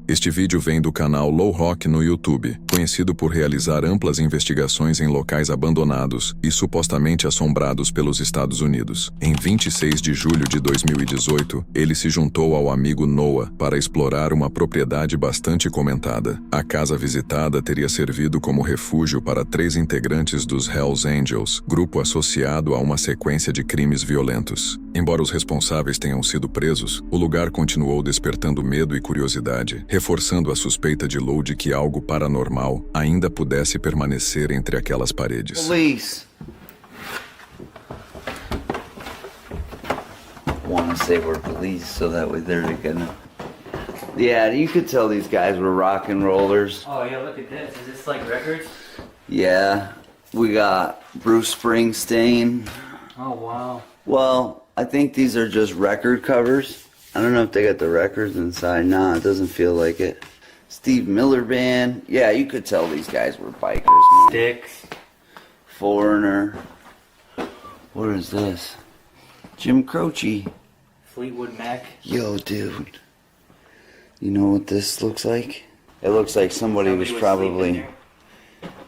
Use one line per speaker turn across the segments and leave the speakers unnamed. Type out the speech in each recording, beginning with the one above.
Este vídeo vem do canal Low Rock no YouTube, conhecido por realizar amplas investigações em locais abandonados e supostamente assombrados pelos Estados Unidos. Em 26 de julho de 2018, ele se juntou ao amigo Noah para explorar uma propriedade bastante comentada. A casa visitada teria servido como refúgio para 3 integrantes dos Hells Angels, grupo associado a uma sequência de crimes violentos. Embora os responsáveis tenham sido presos, o lugar continuou despertando medo e curiosidade, reforçando a suspeita de Lou de que algo paranormal ainda pudesse permanecer entre aquelas paredes.
Police. Want to say we're police so that way they're gonna. Yeah, you could tell these guys were rock and rollers.
Oh yeah, look at this. Is this like records?
Yeah, we got Bruce Springsteen.
Oh wow.
Well, I think these are just record covers. I don't know if they got the records inside. Nah, it doesn't feel like it. Steve Miller Band. Yeah, you could tell these guys were bikers, man.
Sticks.
Foreigner. What is this? Jim Croce.
Fleetwood Mac.
Yo, dude. You know what this looks like? It looks like somebody was
sleeping
probably...
there.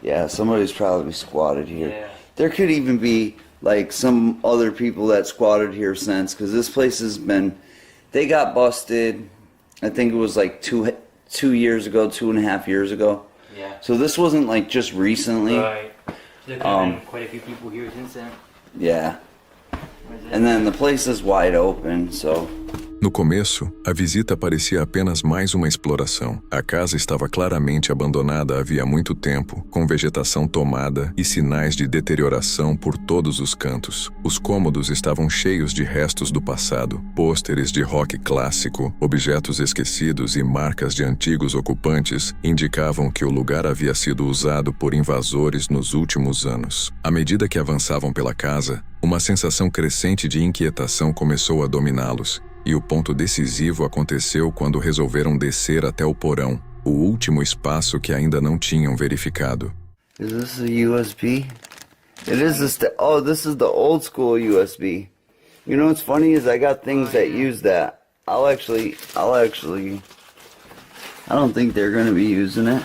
Yeah, somebody's probably squatted here.
Yeah.
There could even be like some other people that squatted here since, because this place has been... They got busted, I think it was like two years ago, 2.5 years ago.
Yeah.
So this wasn't like just recently.
Right. There could have been quite a few people here since then.
Yeah.
What is it?
And then the place is wide open, so...
No começo, a visita parecia apenas mais uma exploração. A casa estava claramente abandonada havia muito tempo, com vegetação tomada e sinais de deterioração por todos os cantos. Os cômodos estavam cheios de restos do passado, pôsteres de rock clássico, objetos esquecidos e marcas de antigos ocupantes indicavam que o lugar havia sido usado por invasores nos últimos anos. À medida que avançavam pela casa, uma sensação crescente de inquietação começou a dominá-los. E o ponto decisivo aconteceu quando resolveram descer até o porão, o último espaço que ainda não tinham verificado.
Is this a USB? It is oh, this is the old school USB. You know what's funny is I got things that use that. I don't think they're gonna be using it.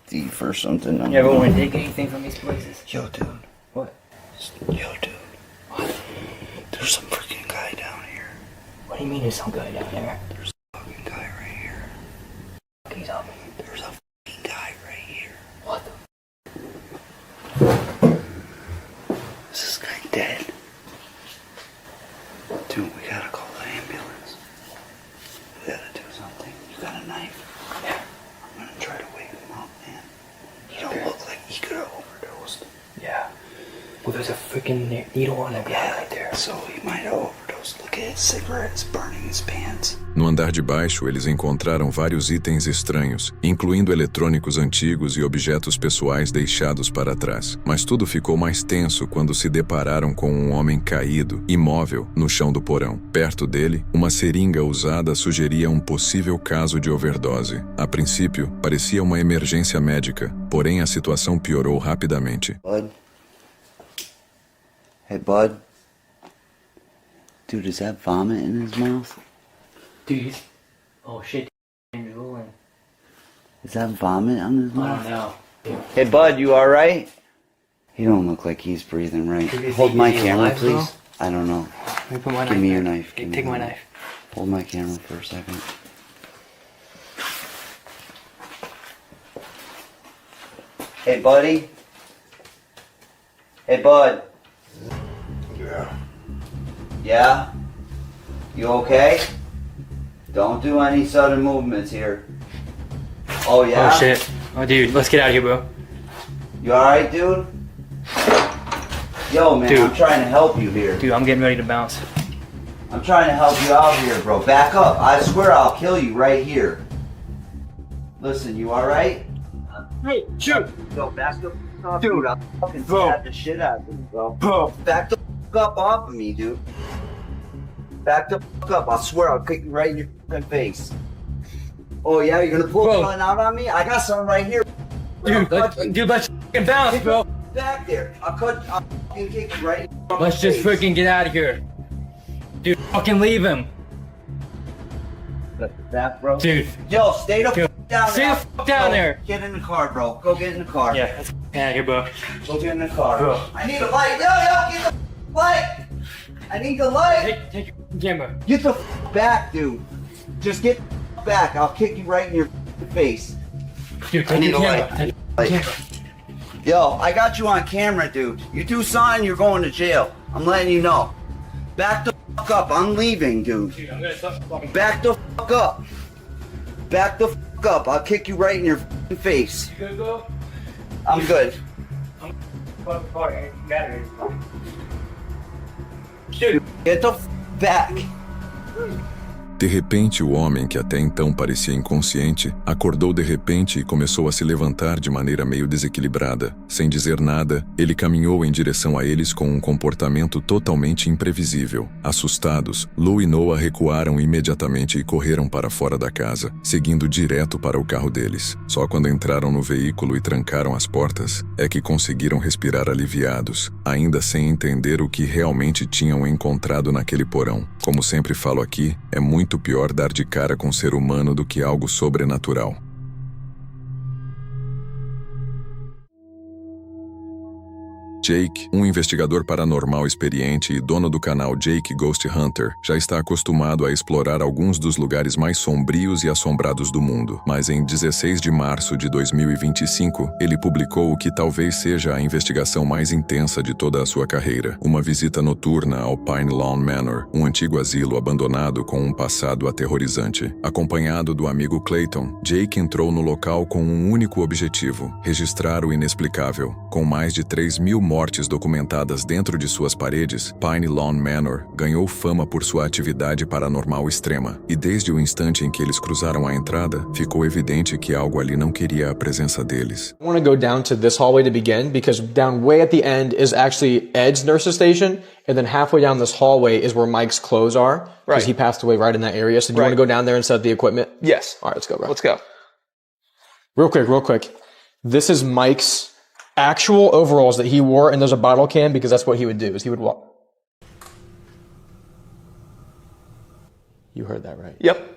Thief or something.
You ever want to take anything from these places?
Yo, dude.
What?
Yo, dude. What? There's some freaking guy down here.
What do you mean there's some guy down there?
There's a fucking guy right here.
He's up.
There's a fucking guy right here.
What the?
Is this guy dead? Dude, we gotta call the ambulance. We gotta do something. You got a knife?
Yeah.
I'm gonna try to wake him up, man. He don't look like he could have overdosed.
Yeah. Well, there's a freaking needle on the guy right there.
So he might have overdosed. Look at his cigarettes burning his pants.
No andar de baixo, eles encontraram vários itens estranhos, incluindo eletrônicos antigos e objetos pessoais deixados para trás. Mas tudo ficou mais tenso quando se depararam com um homem caído, imóvel, no chão do porão. Perto dele, uma seringa usada sugeria um possível caso de overdose. A princípio, parecia uma emergência médica, porém a situação piorou rapidamente.
Bud? Hey, Bud? Dude, is that vomit in his mouth?
Dude, he's... Oh shit, he's rolling.
Is that vomit on his
I
mouth?
don't know.
Hey, Bud, you alright? He don't look like he's breathing right.
Dude, is
Hold
he-
my
is he
camera,
alive, bro?
please. I don't know.
Let me put my
Give
knife
me your
back.
knife. Give me
Take
your
my
knife.
knife.
Hold my camera for a second. Hey, buddy. Hey, Bud.
Yeah.
Yeah? You okay? Don't do any sudden movements here. Oh, yeah?
Oh shit. Oh dude, let's get out of here, bro.
You alright, dude? Yo, man,
Dude.
I'm trying to help you here.
Dude, I'm getting ready to bounce.
I'm trying to help you out here, bro. Back up. I swear I'll kill you right here. Listen, you alright?
Hey, shoot!
Yo, back the fuck up,
Dude.
dude. I'll fucking
Bro.
stab the shit out of you, bro.
Bro.
Back the fuck up off of me, dude. Back the fuck up. I swear I'll kick you right in your fucking face. Oh, yeah? You're gonna pull
Bro.
something out on me? I got something right here.
Dude, let's fucking bounce, bro.
Back there. I'll fucking kick you right in your fucking
Let's just
face.
freaking get out of here. Dude, fucking leave him.
Back, bro.
Dude.
Yo, stay the f down
Stay
there.
the f down
Go,
there.
Get in the car, bro. Go get in the car.
Yeah, let's get out of here, bro.
Go get in the car.
Bro.
I need a light. Yo, get the light. I need the light.
Take your camera.
Get the f back, dude. Just get the back. I'll kick you right in your face.
Dude,
I
take
need
your
a
camera.
light.
Take
Light.
your camera.
Yo, I got you on camera, dude. You do something, you're going to jail. I'm letting you know. Back the f up. I'm leaving, dude.
Dude, I'm gonna stop fucking.
Back the f up. Back the f up. I'll kick you right in your f***ing face.
You gonna go?
I'm good.
Fucking car, it ain't matter. Dude.
Get the f back.
De repente, o homem, que até então parecia inconsciente, acordou de repente e começou a se levantar de maneira meio desequilibrada. Sem dizer nada, ele caminhou em direção a eles com um comportamento totalmente imprevisível. Assustados, Lou e Noah recuaram imediatamente e correram para fora da casa, seguindo direto para o carro deles. Só quando entraram no veículo e trancaram as portas, é que conseguiram respirar aliviados, ainda sem entender o que realmente tinham encontrado naquele porão. Como sempre falo aqui, é muito pior dar de cara com um ser humano do que algo sobrenatural. Jake, um investigador paranormal experiente e dono do canal Jake Ghost Hunter, já está acostumado a explorar alguns dos lugares mais sombrios e assombrados do mundo. Mas em 16 de março de 2025, ele publicou o que talvez seja a investigação mais intensa de toda a sua carreira. Uma visita noturna ao Pine Lawn Manor, um antigo asilo abandonado com um passado aterrorizante. Acompanhado do amigo Clayton, Jake entrou no local com um único objetivo: registrar o inexplicável. Com mais de 3.000 mortes documentadas dentro de suas paredes, Pine Lawn Manor ganhou fama por sua atividade paranormal extrema. E desde o instante em que eles cruzaram a entrada, ficou evidente que algo ali não queria a presença deles.
I want to go down to this hallway to begin because down way at the end is actually Ed's nurse's station, and then halfway down this hallway is where Mike's clothes are because he passed away right in that area. So do you want to go down there and set up the equipment?
Yes.
All right, let's go, bro.
Let's go.
Real quick. This is Mike's actual overalls that he wore, and there's a bottle can because that's what he would do, is he would walk. You heard that right.
Yep.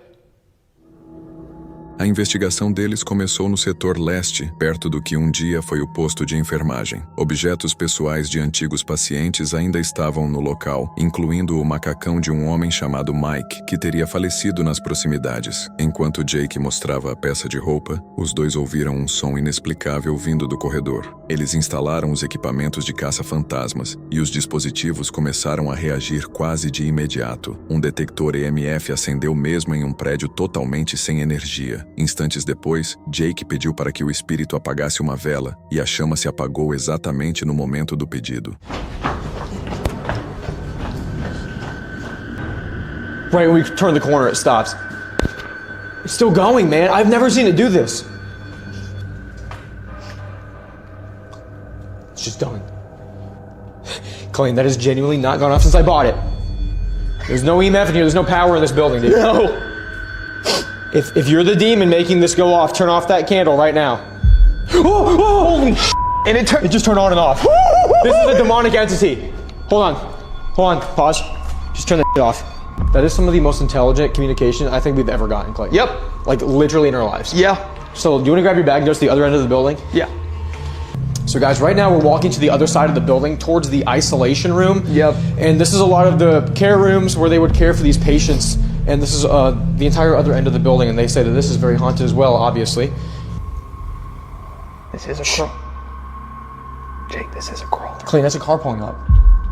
A investigação deles começou no setor leste, perto do que um dia foi o posto de enfermagem. Objetos pessoais de antigos pacientes ainda estavam no local, incluindo o macacão de um homem chamado Mike, que teria falecido nas proximidades. Enquanto Jake mostrava a peça de roupa, os dois ouviram um som inexplicável vindo do corredor. Eles instalaram os equipamentos de caça-fantasmas e os dispositivos começaram a reagir quase de imediato. Um detector EMF acendeu mesmo em um prédio totalmente sem energia. Instantes depois, Jake pediu para que o espírito apagasse uma vela e a chama se apagou exatamente no momento do pedido.
Right when we turn the corner, it stops. It's still going, man. I've never seen it do this. It's just done. Colleen, that has genuinely not gone off since I bought it. There's no EMF in here. There's no power in this building, dude.
No.
If you're the demon making this go off, turn off that candle right now. Oh, holy sh**.
And it turned.
It just turned on and off. This is a demonic entity. Hold on, pause. Just turn that off. That is some of the most intelligent communication I think we've ever gotten, Clay.
Yep.
Like literally in our lives.
Yeah.
So do you want to grab your bag and go to the other end of the building?
Yeah.
So guys, right now we're walking to the other side of the building towards the isolation room.
Yep.
And this is a lot of the care rooms where they would care for these patients. And this is the entire other end of the building, and they say that this is very haunted as well, obviously.
This is a crawl. Jake, this is a crawl.
Clayton, that's a car pulling up.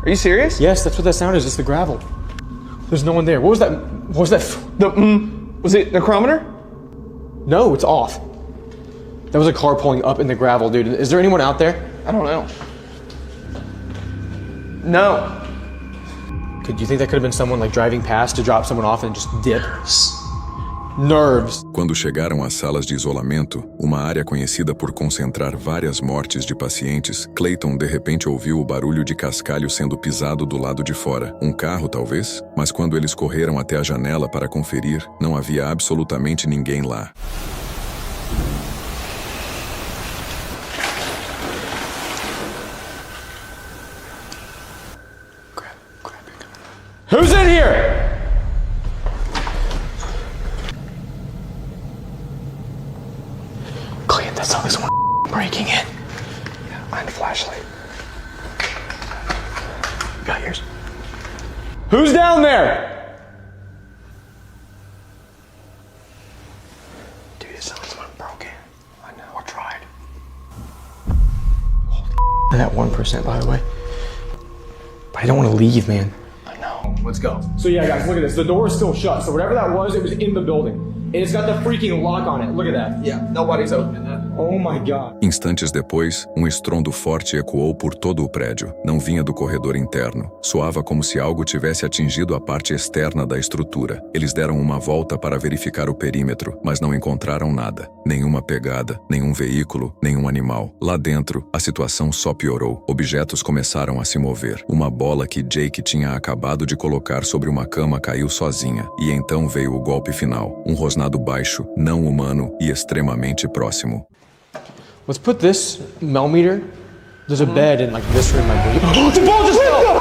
Are you serious?
Yes, that's what that sound is. It's the gravel. There's no one there. What was that? What was that?
Was it necrometer?
No, it's off. That was a car pulling up in the gravel, dude. Is there anyone out there?
I don't know. No.
Do you think that could have been someone like driving past to drop someone off and just dip? Nerves.
Quando chegaram às salas de isolamento, uma área conhecida por concentrar várias mortes de pacientes, Clayton de repente ouviu o barulho de cascalho sendo pisado do lado de fora. Um carro, talvez? Mas quando eles correram até a janela para conferir, não havia absolutamente ninguém lá.
Who's in here? Clayton, that sounds like someone breaking in.
Yeah, I had a flashlight.
You got yours? Who's down there?
Dude, it sounds like someone broke in. I know, I tried.
I'm at 1%, by the way. But I don't want to leave, man.
I know.
Let's go. So yeah, guys, look at this. The door is still shut. So whatever that was, it was in the building. And it's got the freaking lock on it. Look at that.
Yeah, nobody's opening that.
Oh my God.
Instantes depois, um estrondo forte ecoou por todo o prédio. Não vinha do corredor interno. Soava como se algo tivesse atingido a parte externa da estrutura. Eles deram uma volta para verificar o perímetro, mas não encontraram nada. Nenhuma pegada, nenhum veículo, nenhum animal. Lá dentro, a situação só piorou. Objetos começaram a se mover. Uma bola que Jake tinha acabado de colocar sobre uma cama caiu sozinha. E então veio o golpe final. Um rosnado baixo, não humano e extremamente próximo.
Let's put this millimeter. There's a bed in like this room. The ball just fell!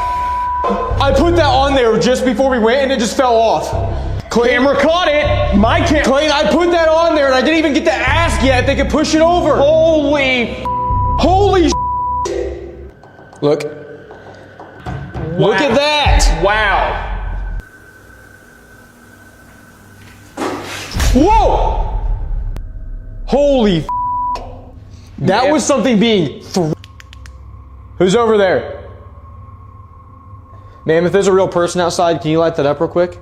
I put that on there just before we went and it just fell off.
Camera caught it. My camera.
Clayton, I put that on there and I didn't even get to ask yet if they could push it over.
Holy.
Look. Look at that.
Wow.
Whoa! Holy that was something being Who's over there? Ma'am, if there's a real person outside, can you light that up real quick?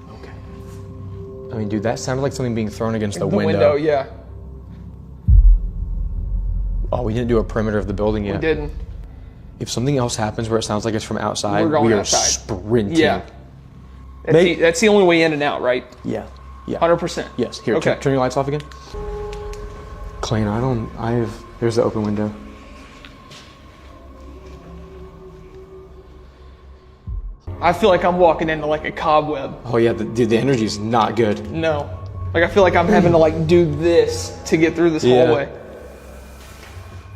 Okay. I mean, dude, that sounded like something being thrown against the window.
Yeah.
Oh, we didn't do a perimeter of the building yet.
We didn't.
If something else happens where it sounds like it's from outside,
We're going
we are
outside.
sprinting.
Yeah. That's the only way in and out, right?
Yeah. Yeah.
100%.
Yes. Here,
Okay.
turn your lights off again. Clayton, there's the open window.
I feel like I'm walking into like a cobweb.
Oh yeah, dude, the energy is not good.
No. Like I feel like I'm having to like do this to get through this
Yeah.
hallway.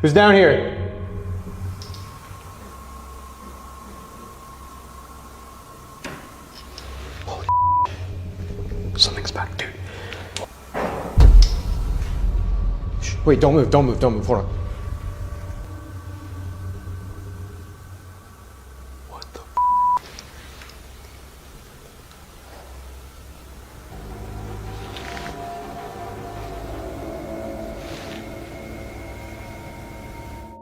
Who's down here?
Something's back, dude.
Shh, wait, don't move, hold on.
What the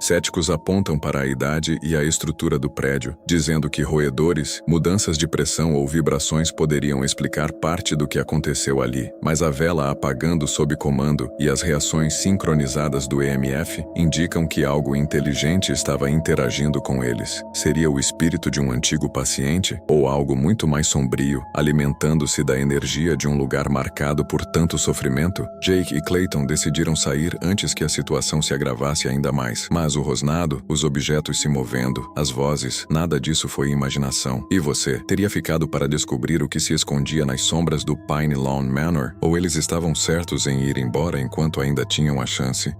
Céticos apontam para a idade e a estrutura do prédio, dizendo que roedores, mudanças de pressão ou vibrações poderiam explicar parte do que aconteceu ali, mas a vela apagando sob comando e as reações sincronizadas do EMF indicam que algo inteligente estava interagindo com eles. Seria o espírito de um antigo paciente ou algo muito mais sombrio, alimentando-se da energia de um lugar marcado por tanto sofrimento? Jake e Clayton decidiram sair antes que a situação se agravasse ainda mais, mas o rosnado, os objetos se movendo, as vozes, nada disso foi imaginação. E você, teria ficado para descobrir o que se escondia nas sombras do Pine Lawn Manor? Ou eles estavam certos em ir embora enquanto ainda tinham a chance?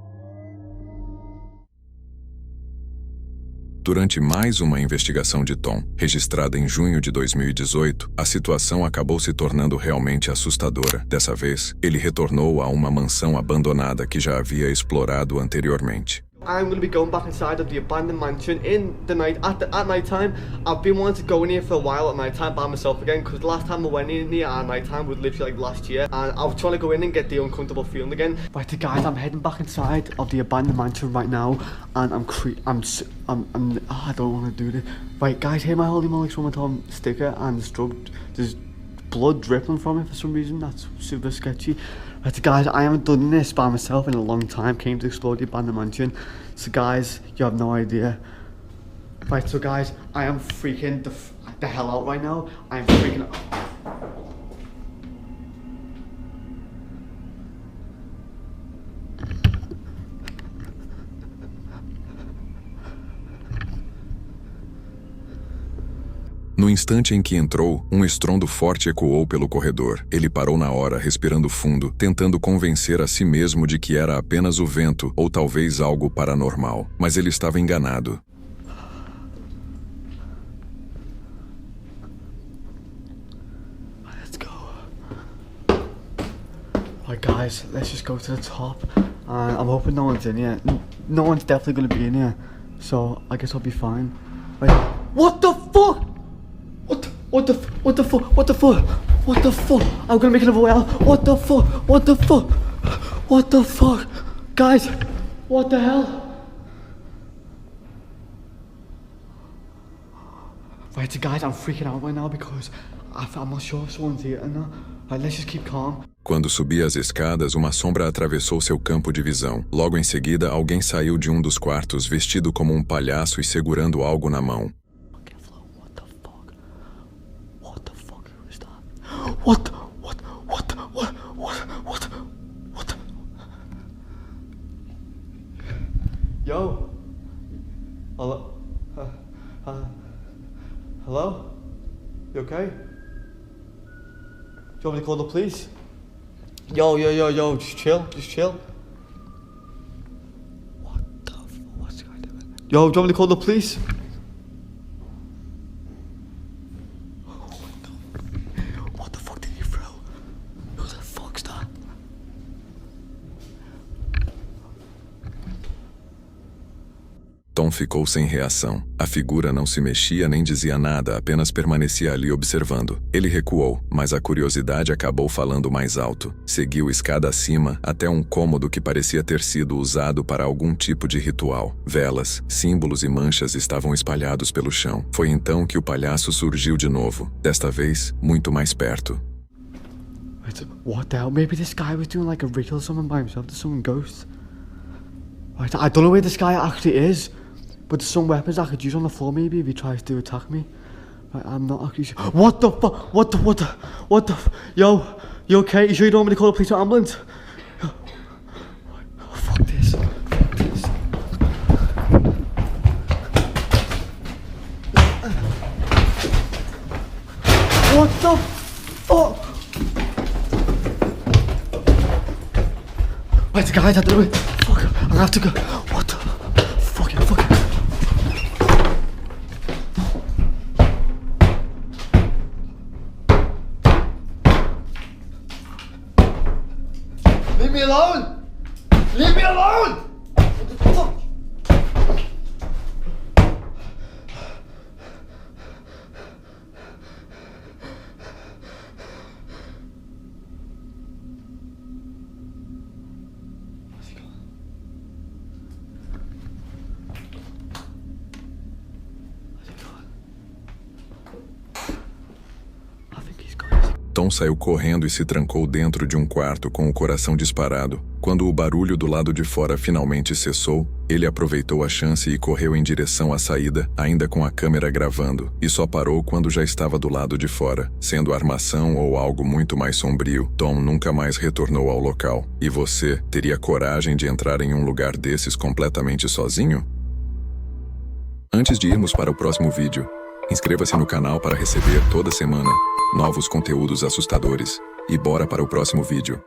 Durante mais uma investigação de Tom, registrada em junho de 2018, a situação acabou se tornando realmente assustadora. Dessa vez, ele retornou a uma mansão abandonada que já havia explorado anteriormente.
I'm going to be going back inside of the abandoned mansion in the night, at night time. I've been wanting to go in here for a while at night time by myself again, because the last time I went in here at night time was literally like last year, and I was trying to go in and get the uncomfortable feeling again. Right, guys, I'm heading back inside of the abandoned mansion right now, and I don't want to do this. Right, guys, here my Holy Moly Swimmer Tom sticker, and there's blood dripping from it for some reason. That's super sketchy. Right, guys, I haven't done this by myself in a long time. Came to explore the abandoned mansion. So, guys, you have no idea. Right, so guys, I am freaking the hell out right now. I am freaking out.
No instante em que entrou, um estrondo forte ecoou pelo corredor. Ele parou na hora, respirando fundo, tentando convencer a si mesmo de que era apenas o vento ou talvez algo paranormal. Mas ele estava enganado.
Let's go. Right, guys, let's just go to the top. I'm hoping no one's in here. No one's definitely gonna be in here, so I guess I'll be fine. Wait, what the fuck? What the fuck? I'm gonna make another well. What the fuck? Guys, what the hell? Right, so guys, I'm freaking out right now because I'm not sure if someone's here or not. Right, let's just keep calm.
Quando subia as escadas, uma sombra atravessou seu campo de visão. Logo em seguida, alguém saiu de um dos quartos vestido como um palhaço e segurando algo na mão.
What? Yo. Hello? Hello? You okay? Do you want me to call the police? Yo, just chill. What the fuck? What's this guy doing? Yo, do you want me to call the police? What the fuck did he throw? Who the fuck's that?
Tom ficou sem reação. A figura não se mexia nem dizia nada, apenas permanecia ali observando. Ele recuou, mas a curiosidade acabou falando mais alto. Seguiu escada acima até um cômodo que parecia ter sido usado para algum tipo de ritual. Velas, símbolos e manchas estavam espalhados pelo chão. Foi então que o palhaço surgiu de novo, desta vez muito mais perto.
What the hell? Maybe this guy was doing like a ritual or something by himself to summon ghosts. Right, I don't know where this guy actually is. But there's some weapons I could use on the floor maybe if he tries to attack me. Right, I'm not actually sure. What the fuck? What the Yo, you okay? You sure you don't want me to call the police or ambulance? Oh, fuck this. What the fuck? Right, guys, I don't know. Fuck, I'm gonna have to go. What the fuck? Leave me alone! Leave me alone! What the fuck? Where's he gone? I think he's gone.
Tom saiu correndo e se trancou dentro de um quarto com o coração disparado. Quando o barulho do lado de fora finalmente cessou, ele aproveitou a chance e correu em direção à saída, ainda com a câmera gravando, e só parou quando já estava do lado de fora. Sendo armação ou algo muito mais sombrio, Tom nunca mais retornou ao local. E você teria coragem de entrar em um lugar desses completamente sozinho? Antes de irmos para o próximo vídeo, inscreva-se no canal para receber toda semana novos conteúdos assustadores. E bora para o próximo vídeo.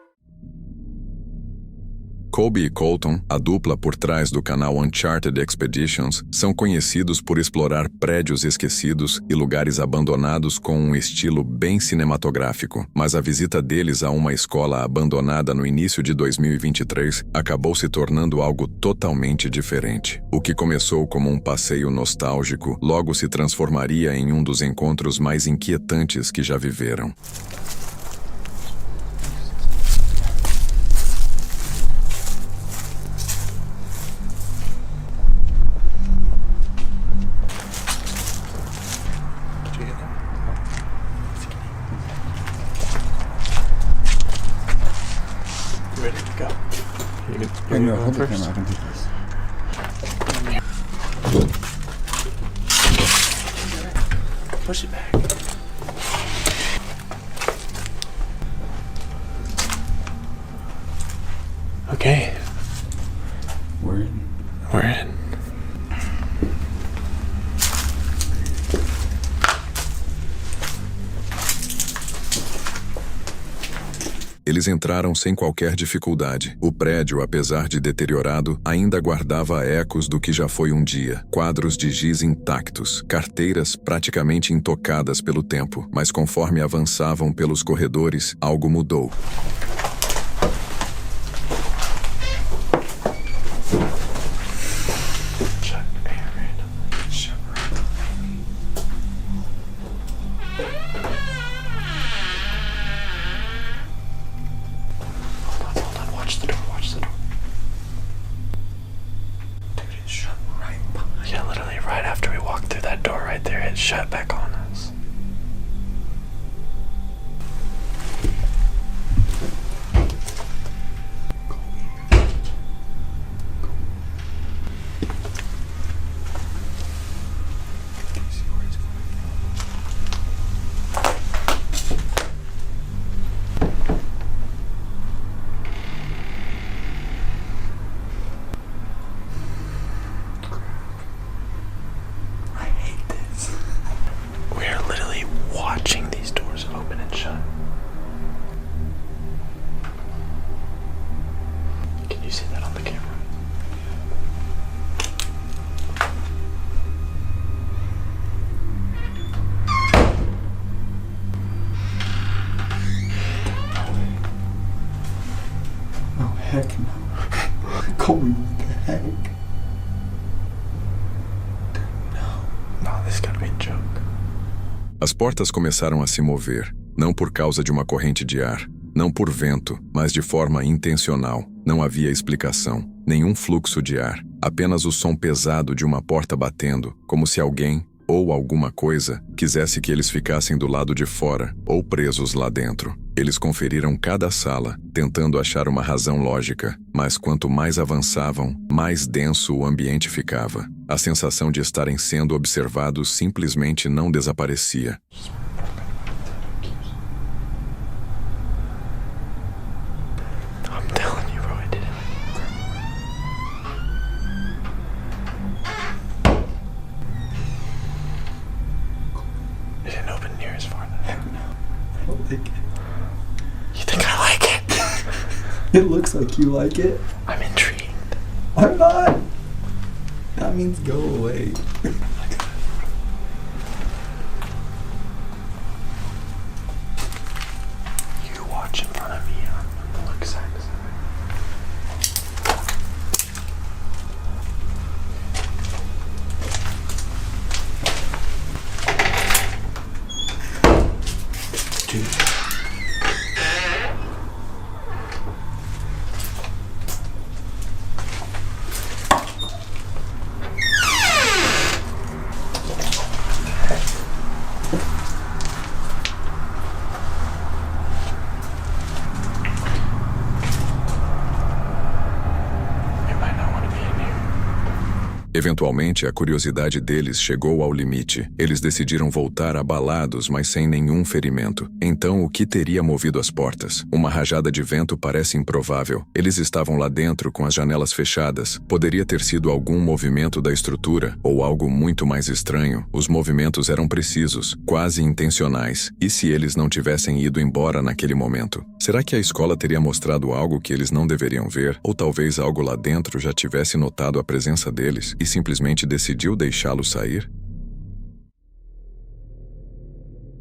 Colby e Colton, a dupla por trás do canal Uncharted Expeditions, são conhecidos por explorar prédios esquecidos e lugares abandonados com um estilo bem cinematográfico. Mas a visita deles a uma escola abandonada no início de 2023 acabou se tornando algo totalmente diferente. O que começou como um passeio nostálgico, logo se transformaria em um dos encontros mais inquietantes que já viveram.
Ready to go.
No, hold the camera, I can take this.
Push it back. Okay,
We're in.
we're in.
Eles entraram sem qualquer dificuldade. O prédio, apesar de deteriorado, ainda guardava ecos do que já foi um dia. Quadros de giz intactos, carteiras praticamente intocadas pelo tempo. Mas conforme avançavam pelos corredores, algo mudou.
Heck no. Colby, what the heck?
No, this gotta be a joke.
As portas começaram a se mover, não por causa de uma corrente de ar, não por vento, mas de forma intencional. Não havia explicação, nenhum fluxo de ar, apenas o som pesado de uma porta batendo, como se alguém, ou alguma coisa, quisesse que eles ficassem do lado de fora, ou presos lá dentro. Eles conferiram cada sala, tentando achar uma razão lógica, mas quanto mais avançavam, mais denso o ambiente ficava. A sensação de estarem sendo observados simplesmente não desaparecia.
I'm telling you, bro, I did it. It didn't open near as far.
Heck no. I don't like it.
You think I like it?
It looks like you like it.
I'm intrigued.
I'm not. That means go away.
You watch in front of me. I'm gonna look side to side. Dude.
Eventualmente, a curiosidade deles chegou ao limite. Eles decidiram voltar abalados, mas sem nenhum ferimento. Então, o que teria movido as portas? Uma rajada de vento parece improvável. Eles estavam lá dentro com as janelas fechadas. Poderia ter sido algum movimento da estrutura, ou algo muito mais estranho. Os movimentos eram precisos, quase intencionais. E se eles não tivessem ido embora naquele momento? Será que a escola teria mostrado algo que eles não deveriam ver? Ou talvez algo lá dentro já tivesse notado a presença deles e simplesmente decidiu deixá-lo sair?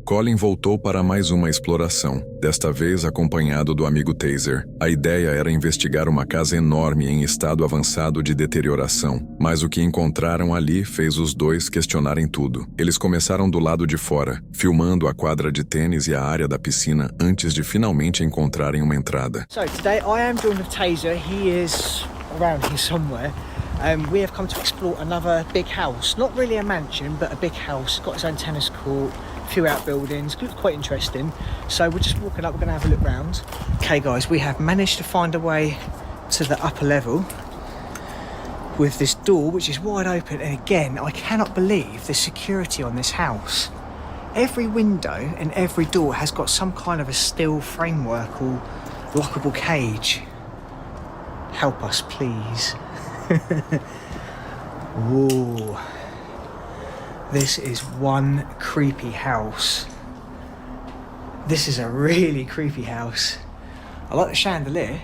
Colin voltou para mais uma exploração, desta vez acompanhado do amigo Taser. A ideia era investigar uma casa enorme em estado avançado de deterioração, mas o que encontraram ali fez os dois questionarem tudo. Eles começaram do lado de fora, filmando a quadra de tênis e a área da piscina antes de finalmente encontrarem uma entrada.
So today I am joined with Taser. He is around here somewhere. We have come to explore another big house. Not really a mansion, but a big house. It's got its own tennis court, a few outbuildings. Looks quite interesting. So we're just walking up, we're going to have a look round. Okay guys, we have managed to find a way to the upper level with this door, which is wide open. And again, I cannot believe the security on this house. Every window and every door has got some kind of a steel framework or lockable cage. Help us, please. Whoa. This is one creepy house. This is a really creepy house. I like the chandelier.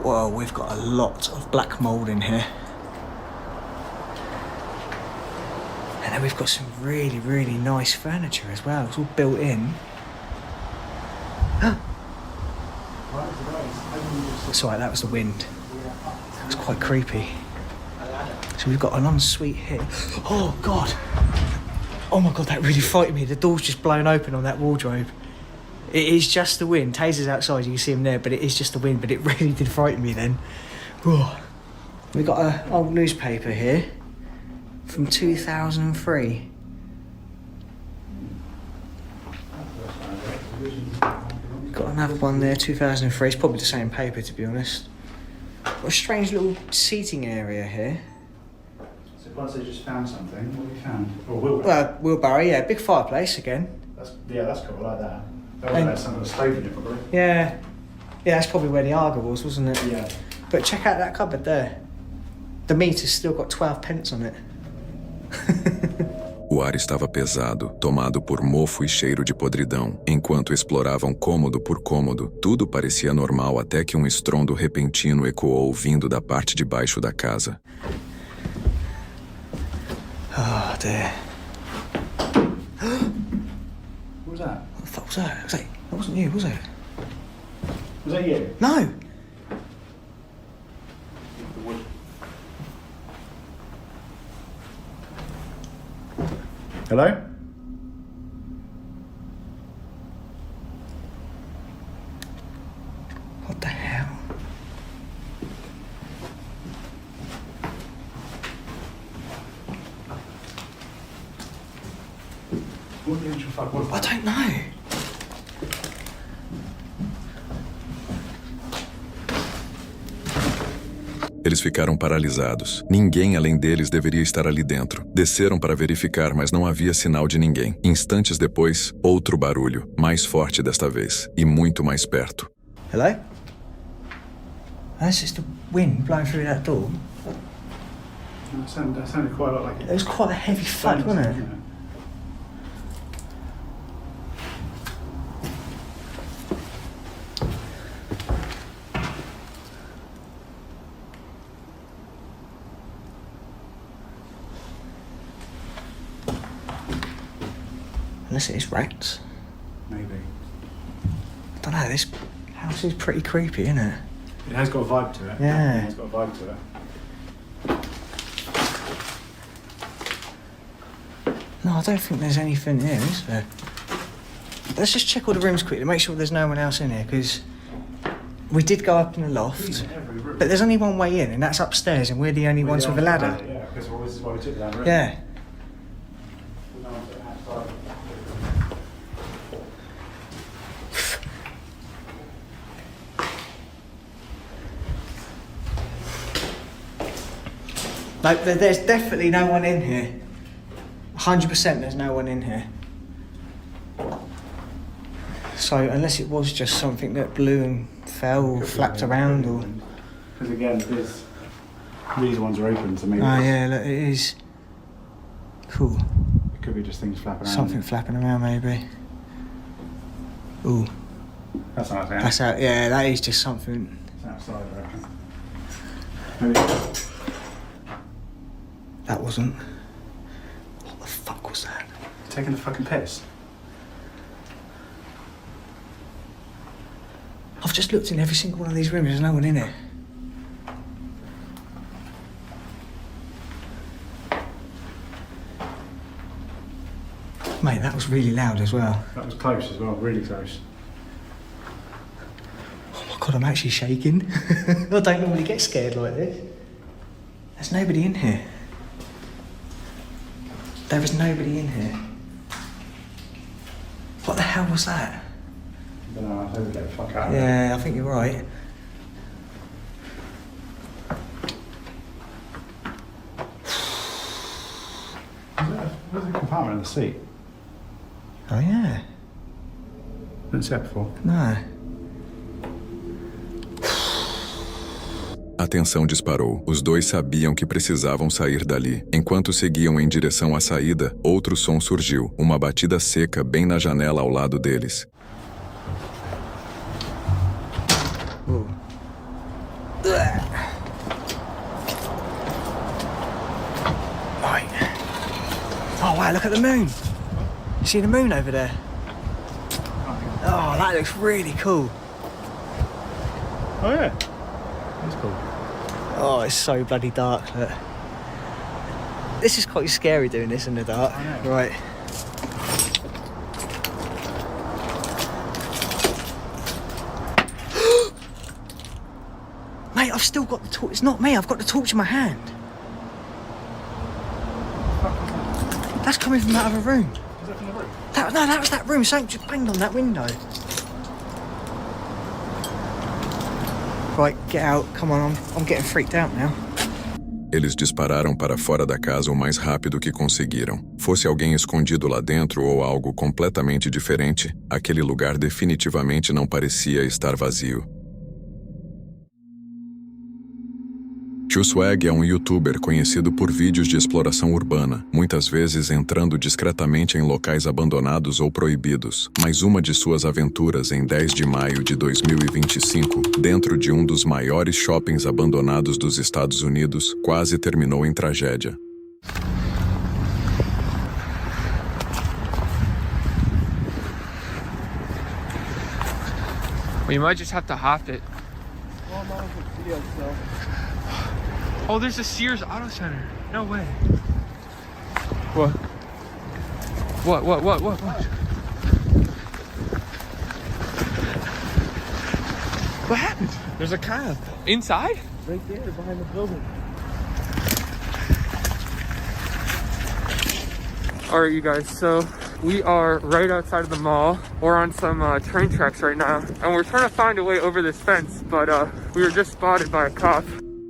Whoa, we've got a lot of black mould in here. And then we've got some really, really nice furniture as well. It's all built in. Sorry, that was the wind. It's quite creepy. So we've got an ensuite here. Oh God! Oh my God, that really frightened me. The door's just blown open on that wardrobe. It is just the wind. Taser's outside, you can see him there, but it is just the wind, but it really did frighten me then. Whoa. We've got an old newspaper here from 2003. Got another one there, 2003. It's probably the same paper, to be honest. Got a strange little seating area here.
So once they just found something, what have you found? Or wheelbarrow?
Well, wheelbarrow, yeah, big fireplace again.
That's cool, I like that. That would have some of the stove in it, probably.
Yeah, that's probably where the Arga was, wasn't it?
Yeah.
But check out that cupboard there. The meter's still got 12 pence on it.
O ar estava pesado, tomado por mofo e cheiro de podridão. Enquanto exploravam cômodo por cômodo, tudo parecia normal até que um estrondo repentino ecoou vindo da parte de baixo da casa.
Oh dear.
What was that?
What the fuck was that? That wasn't you, was it?
Was that you?
No.
Hello?
What the hell?
What the actual fuck was
I
that?
don't know.
Eles ficaram paralisados. Ninguém além deles deveria estar ali dentro. Desceram para verificar, mas não havia sinal de ninguém. Instantes depois, outro barulho, mais forte desta vez, e muito mais perto.
Hello? That's just the wind blowing through that door.
That sounded quite a lot like
It was quite a heavy thud, wasn't it? Unless it is rats.
Maybe.
I don't know, this house is pretty creepy, isn't it?
It has got a vibe to it.
Yeah.
It has got a vibe to it.
No, I don't think there's anything here, is there? Let's just check all the rooms quickly, make sure there's no one else in here, because we did go up in the loft,
Every room.
but there's only one way in, and that's upstairs, and we're the only ones with a ladder.
Yeah, because this is why we took the ladder.
Yeah.
No one's outside.
No, there's definitely no one in here. 100% there's no one in here. So, unless it was just something that blew and fell or flapped around or...
Because again, these ones are open, so maybe
Oh yeah, look, it is. Cool.
it could be just things flapping around.
Something flapping around maybe. Ooh,
That's not outside.
that's out, yeah, that is just something.
It's outside, I reckon. Maybe.
That wasn't. What the fuck was that?
Taking the fucking piss.
I've just looked in every single one of these rooms, there's no one in it. Mate, that was really loud as well.
That was close as well, really close.
Oh my god, I'm actually shaking. I don't normally get scared like this. There's nobody in here. There is nobody in here. What the hell was that?
I don't know, I think we get the fuck out of there.
Yeah, I think you're right.
There's a compartment in the seat.
Oh yeah.
Didn't see that before.
No.
A tensão disparou. Os dois sabiam que precisavam sair dali. Enquanto seguiam em direção à saída, outro som surgiu. Uma batida seca bem na janela ao lado deles.
Right. Oh wow, look at the moon. You see the moon over there? Oh, that looks really cool.
Oh yeah. That's cool.
Oh, it's so bloody dark, look. This is quite scary doing this in the dark.
I know.
Right. Mate, I've still got the torch. It's not me, I've got the torch in my hand. That's coming from that other room.
Is that from the roof?
That was that room. Something just banged on that window. Right, get out. Come on, I'm getting freaked out now.
Eles dispararam para fora da casa o mais rápido que conseguiram. Fosse alguém escondido lá dentro ou algo completamente diferente, aquele lugar definitivamente não parecia estar vazio. Tio Swag é um youtuber conhecido por vídeos de exploração urbana, muitas vezes entrando discretamente em locais abandonados ou proibidos. Mas uma de suas aventuras em 10 de maio de 2025, dentro de um dos maiores shoppings abandonados dos Estados Unidos, quase terminou em tragédia.
We might just have to hop it. Oh, there's a Sears Auto Center. No way. What? What? What happened? There's a cab. Inside?
Right there, behind the building.
All right, you guys, so we are right outside of the mall. We're on some train tracks right now, and we're trying to find a way over this fence, but we were just spotted by a cop.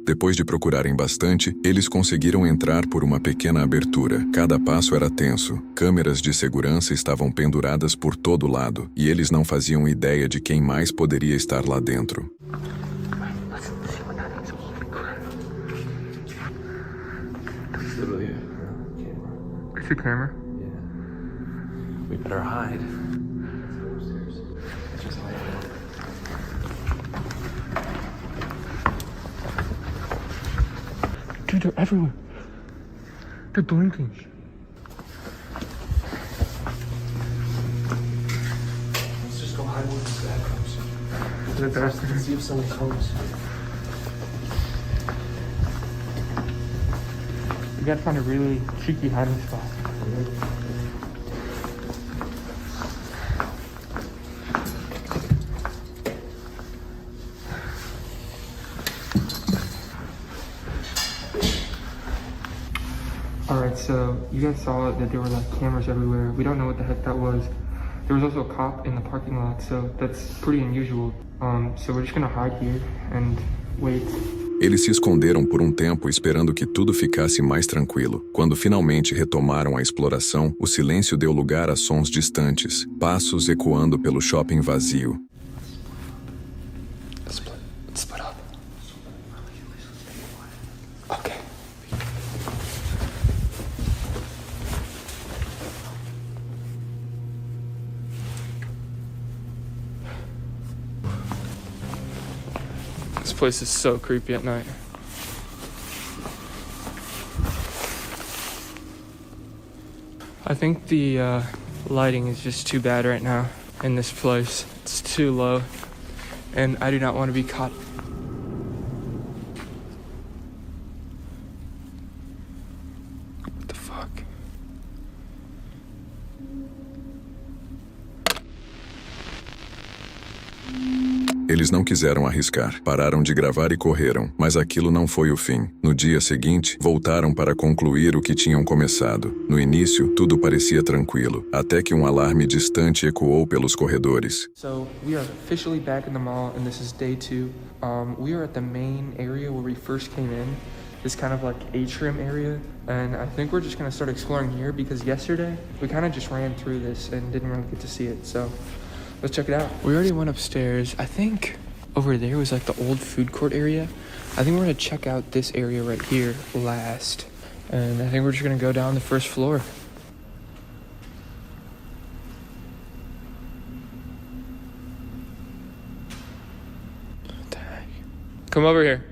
Depois de procurarem bastante, eles conseguiram entrar por uma pequena abertura. Cada passo era tenso. Câmeras de segurança estavam penduradas por todo lado, e eles não faziam ideia de quem mais poderia estar lá dentro.
It's a camera.
We better hide.
Dude, they're everywhere. They're blinking.
Let's just go hide where this guy comes.
They're bastard.
Let's see if someone comes.
We gotta find a really cheeky hiding spot. Alright, so you guys saw that there were like cameras everywhere. We don't know what the heck that was. There was also a cop in the parking lot, so that's pretty unusual. So we're just gonna hide here and wait.
Eles se esconderam por um tempo esperando que tudo ficasse mais tranquilo. Quando finalmente retomaram a exploração, o silêncio deu lugar a sons distantes, passos ecoando pelo shopping vazio.
Split up. Okay. This place is so creepy at night. I think the lighting is just too bad right now in this place. It's too low, and I do not want to be caught. What the fuck?
Eles não quiseram arriscar, pararam de gravar e correram, mas aquilo não foi o fim. No dia seguinte, voltaram para concluir o que tinham começado. No início, tudo parecia tranquilo, até que um alarme distante ecoou pelos corredores.
So we are officially back in the mall, and this is day 2. We are at the main area where we first came in, this kind of like atrium area, and I think we're just gonna start exploring here because yesterday we kind of just ran through this and didn't really get to see it. So let's check it out. We already went upstairs. I think over there was like the old food court area. I think we're gonna check out this area right here last, and I think we're just gonna go down the first floor. What the heck? Come over here.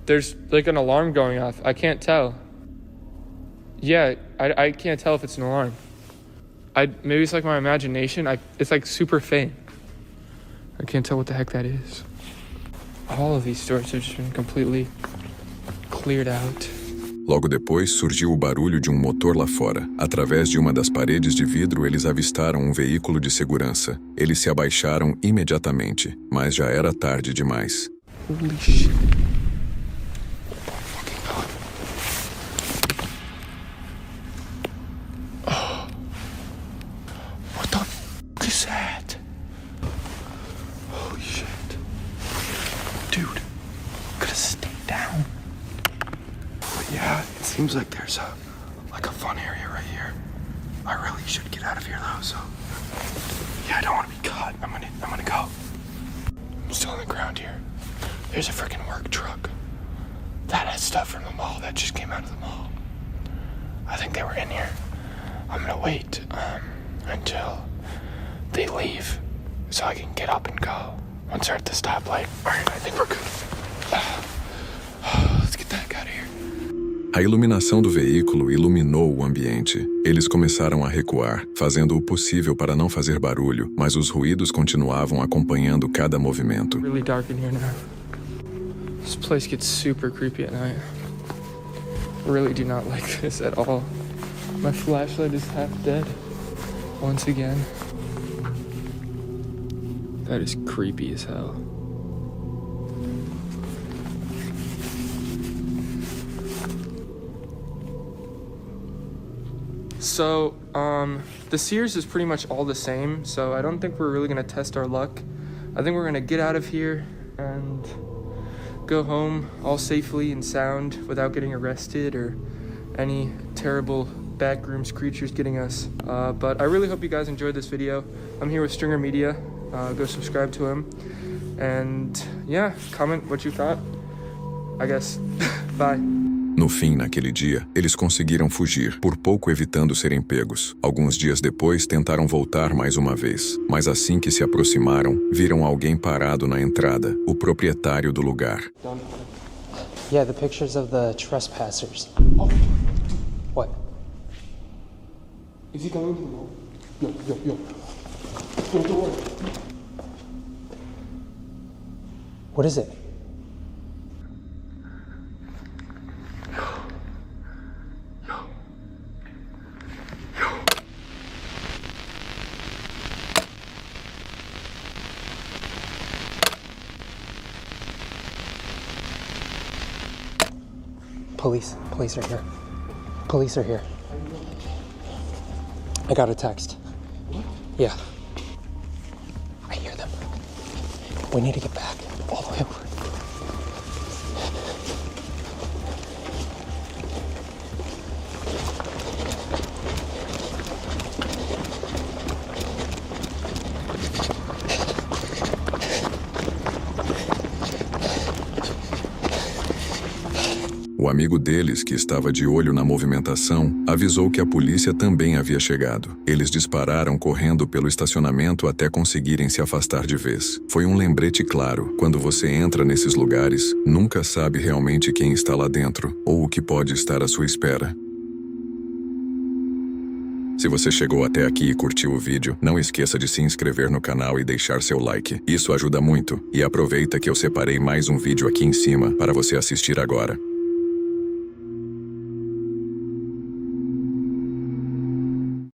There's like an alarm going off. I can't tell. Yeah, I can't tell if it's an alarm. Maybe it's like my imagination. It's like super faint. I can't tell what the heck that is. All of these stores have just been completely cleared out.
Logo depois, surgiu o barulho de um motor lá fora. Através de uma das paredes de vidro, eles avistaram um veículo de segurança. Eles se abaixaram imediatamente, mas já era tarde demais.
Holy shit.
Seems like there's a fun area right here. I really should get out of here though, so yeah, I don't want to be caught. I'm gonna go.
I'm still on the ground here. There's a freaking work truck that has stuff from the mall that just came out of the mall. I think they were in here. I'm gonna wait until they leave so I can get up and go once they're at the stoplight. All right, I think we're good. Let's get the heck out of here.
A iluminação do veículo iluminou o ambiente. Eles começaram a recuar, fazendo o possível para não fazer barulho, mas os ruídos continuavam acompanhando cada movimento.
Really dark in here now. This place gets super creepy at night. I really do not like this at all. My flashlight is half dead. Once again. That is creepy as hell. So, the Sears is pretty much all the same, so I don't think we're really gonna test our luck. I think we're gonna get out of here and go home all safely and sound without getting arrested or any terrible backrooms creatures getting us. But I really hope you guys enjoyed this video. I'm here with Stringer Media. Go subscribe to him. And yeah, comment what you thought. I guess. Bye.
No fim, naquele dia, eles conseguiram fugir, por pouco evitando serem pegos. Alguns dias depois, tentaram voltar mais uma vez. Mas assim que se aproximaram, viram alguém parado na entrada, o proprietário do lugar.
Yeah, the pictures of the trespassers.
Oh.
What?
Is he going to the mall? Yo. Go door.
What is it? Police are here. Police are here. I got a text.
What?
Yeah. I hear them. We need to get back all the way over.
O amigo deles, que estava de olho na movimentação, avisou que a polícia também havia chegado. Eles dispararam correndo pelo estacionamento até conseguirem se afastar de vez. Foi um lembrete claro: quando você entra nesses lugares, nunca sabe realmente quem está lá dentro ou o que pode estar à sua espera. Se você chegou até aqui e curtiu o vídeo, não esqueça de se inscrever no canal e deixar seu like. Isso ajuda muito. E aproveita que eu separei mais um vídeo aqui em cima para você assistir agora.